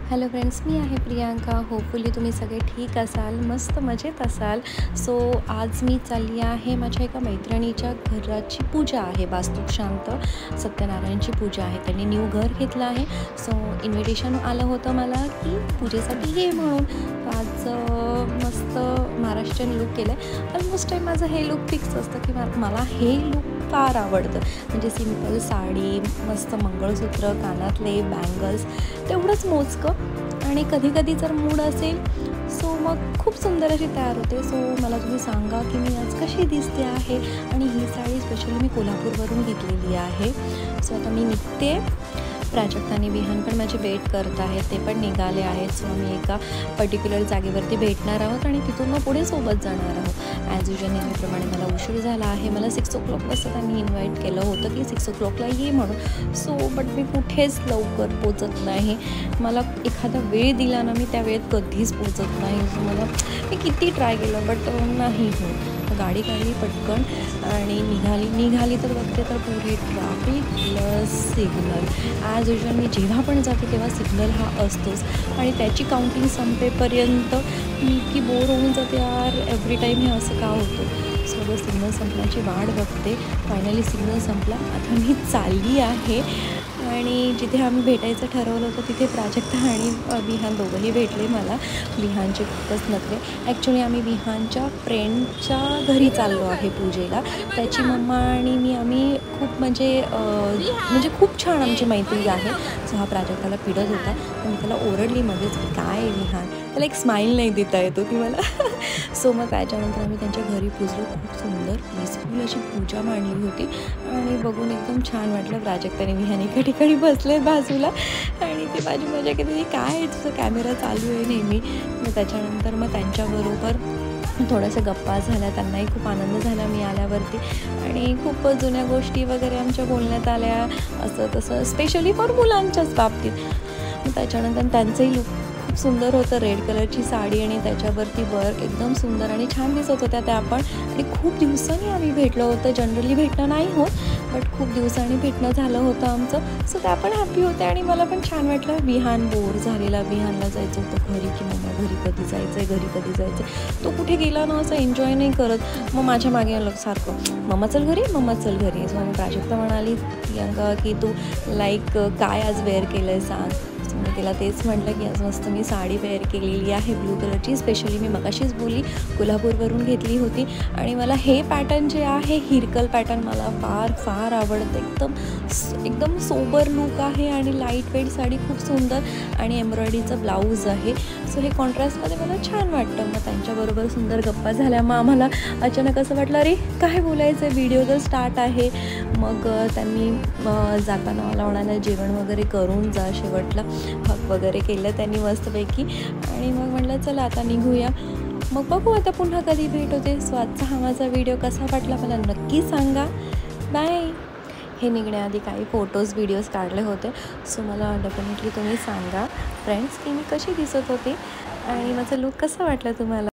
Hello friends, मी आहे Priyanka. Hopefully तुम्ही सगळे ठीक असाल, मस्त मजेत असाल. सो आज मी चालली आहे माझ्या एका मैत्रिणीच्या घराची पूजा आहे. वास्तू शांत सत्यनारायणची पूजा आहे. त्यांनी न्यू घर घेतलं आहे. सो इन्व्हिटेशन आलं होतं मला की पूजेसाठी ये म्हणून. आज मस्त महाराष्ट्रीयन लुक केलं आहे. ऑलमोस्ट टाईम माझं हे लुक फिक्स असतं की मला हे लुक फार आवडतं. म्हणजे सिंपल साडी, मस्त मंगळसूत्र, कानातले, बँगल्स, तेवढंच मोजकं. आणि कधी कधी जर मूड असेल सो मग खूप सुंदर अशी तयार होते. सो मला तुम्ही सांगा की मी आज कशी दिसते आहे. आणि ही साडी स्पेशली मी कोल्हापूरवरून घेतलेली आहे. सो आता मी निघते. प्राजक्ता आणि विहान पण माझे वेट करत आहेत, ते पण निघाले आहेत. सो आम्ही एका पर्टिक्युलर जागेवरती भेटणार आहोत आणि तिथून मग पुढे सोबत जाणार आहोत. ॲज युजल नेहमीप्रमाणे मला उशीर झाला आहे. मला 6 o'clock वाजता त्यांनी इन्व्हाइट केलं होतं की 6 o'clockला ये म्हणून. सो बट मी कुठेच लवकर पोचत नाही. मला एखादा वेळ दिला ना, मी त्या वेळेत कधीच पोचत नाही. सो मी किती ट्राय केलं बट नाही होत. गाडी काढली पटकन आणि निघाली तर बघते तर पुढे traffic plus signal. As usual मी जेव्हा पण जाते तेव्हा सिग्नल हा असतोच आणि त्याची काउंटिंग संपेपर्यंत मी इतकी बोर होऊन जाते यार. एव्हरी टाईम हे असं का होतं. सगळं सिग्नल संपण्याची वाट बघते. फायनली सिग्नल संपला. आता मी चालली आहे आणि जिथे आम्ही भेटायचं ठरवलं होतं तिथे प्राजक्ता आणि विहान दोघंही भेटले मला. विहानचे खूपच नखरे. ॲक्च्युली आम्ही विहानच्या फ्रेंडच्या घरी चाललो आहे पूजेला. त्याची मम्मा आणि आम्ही खूप म्हणजे खूप छान आमची मैत्री आहे. सो हा प्राजक्ताला पिडत होता आणि त्याला ओरडली मध्येच की काय विहान, त्याला एक स्माईल नाही देता येतो ती मला. सो मग त्याच्यानंतर आम्ही त्यांच्या घरी पुजलो. खूप सुंदर पीसफुल अशी पूजा मांडली होती आणि बघून एकदम छान वाटलं. प्राजक्ता आणि विहान एका ठिकाणी बसले बाजूला आणि ती माझी मजा केली. काय आहे तुझं, कॅमेरा चालू आहे नेहमी. मग त्याच्यानंतर मग त्यांच्याबरोबर थोड्याशा गप्पा झाल्या. त्यांनाही खूप आनंद झाला मी आल्यावरती आणि खूप जुन्या गोष्टी वगैरे आमच्या बोलण्यात आल्या, असं तसं, स्पेशली फॉर मुलांच्याच बाबतीत. मग त्याच्यानंतर त्यांचंही लुक खूप सुंदर होतं. रेड कलरची साडी आणि त्याच्यावरती वर्क एकदम सुंदर आणि छान दिसत होत्या त्या पण. आणि खूप दिवसांनी आम्ही भेटलो होतं. जनरली भेटणं नाही होत बट खूप दिवसांनी भेटणं झालं होतं आमचं. सो त्या पण हॅपी होत्या आणि मला पण छान वाटलं. विहान बोर झालेला. विहानला जायचं होतं घरी की मम्मा घरी कधी जायचं आहे, घरी कधी जायचं आहे. तो कुठे गेला ना, असं एन्जॉय नाही करत. मग माझ्या मागे आलं सारखं, मम्मा चल घरी, मम्मा चल घरी. सो प्राजक्ता म्हणाली प्रियांका की तू काय आज वेअर केलं आहे सांग. सो मी तिला तेच म्हटलं की आज मस्त मी साडी वेअर केलेली आहे ब्लू कलरची. स्पेशली मी मगाशीच बोलली कोल्हापूरवरून घेतली होती आणि मला हे पॅटर्न जे आहे हिरकल पॅटर्न मला फार फार आवडतं. एकदम सोबर लुक आहे आणि लाईट वेट साडी खूप सुंदर आणि एम्ब्रॉयडरीचं ब्लाऊज आहे. सो हे कॉन्ट्रास्टमध्ये मला छान वाटतं. मग त्यांच्याबरोबर सुंदर गप्पा झाल्या. मग आम्हाला अचानक असं वाटलं अरे काय बोलायचं आहे, व्हिडिओ तर स्टार्ट आहे. मग त्यांनी जाताना मला म्हणाले जेवण वगैरे करून जा. शेवटला हक वगैरे केलं त्यांनी मस्तपैकी आणि मग म्हटलं चला आता निघूया. मग बघू आता पुन्हा कधी भेट होते. सो आजचा हा माझा व्हिडिओ कसा वाटला मला नक्की सांगा. बाय. हे निघण्याआधी काही फोटोज व्हिडिओज काढले होते. सो मला डेफिनेटली तुम्ही सांगा फ्रेंड्स की मी कशी दिसत होती आणि माझं लुक कसं वाटलं तुम्हाला.